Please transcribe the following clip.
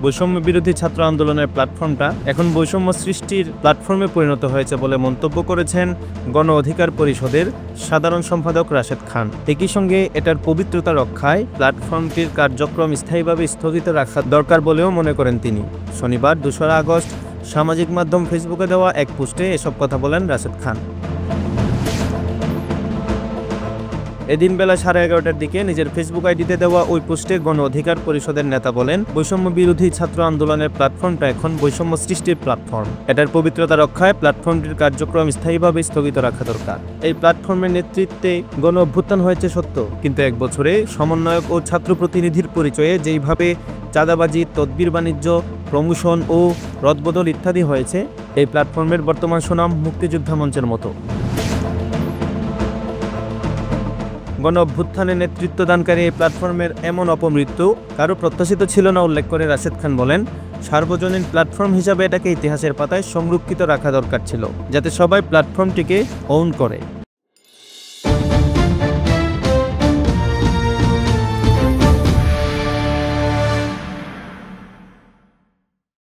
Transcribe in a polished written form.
বৈষম্য বিরোধী ছাত্র আন্দোলনের প্ল্যাটফর্মটা এখন বৈষম্য সৃষ্টির প্ল্যাটফর্মে পরিণত হয়েছে বলে মন্তব্য করেছেন গণ অধিকার পরিষদের সাধারণ সম্পাদক রাশেদ খান। একই সঙ্গে এটার পবিত্রতা রক্ষায় প্ল্যাটফর্মটির কার্যক্রম স্থায়ীভাবে স্থগিত রাখা দরকার বলেও মনে করেন তিনি। শনিবার 2 আগস্ট সামাজিক মাধ্যম ফেসবুকে দেওয়া এক পোস্টে এসব কথা বলেন রাশেদ খান। এদিন বেলা 11:30টার দিকে নিজের ফেসবুক আইডিতে দেওয়া ওই পোস্টে গণ অধিকার পরিষদের নেতা বলেন, বৈষম্য বিরোধী ছাত্র আন্দোলনের প্ল্যাটফর্মটা এখন বৈষম্য সৃষ্টির প্ল্যাটফর্ম। এটার পবিত্রতা রক্ষায় প্ল্যাটফর্মটির কার্যক্রম স্থায়ীভাবে স্থগিত রাখা দরকার। এই প্ল্যাটফর্মের নেতৃত্বে গণ অভ্যুত্থান হয়েছে সত্য, কিন্তু 1 বছরে সমন্বয়ক ও ছাত্র প্রতিনিধির পরিচয়ে যেইভাবে চাঁদাবাজি, তদবির বাণিজ্য, প্রমোশন ও রদবদল ইত্যাদি হয়েছে, এই প্ল্যাটফর্মের বর্তমান সুনাম মুক্তিযোদ্ধা মঞ্চের মতো। গণ অভ্যুত্থানে নেতৃত্বদানকারী এই প্ল্যাটফর্মের এমন অপমৃত্যু কারো প্রত্যাশিত ছিল না উল্লেখ করে রাশেদ খান বলেন, সার্বজনীন প্ল্যাটফর্ম হিসাবে এটাকে ইতিহাসের পাতায় সংরক্ষিত রাখা দরকার ছিল, যাতে সবাই প্ল্যাটফর্মটিকে ওন করে।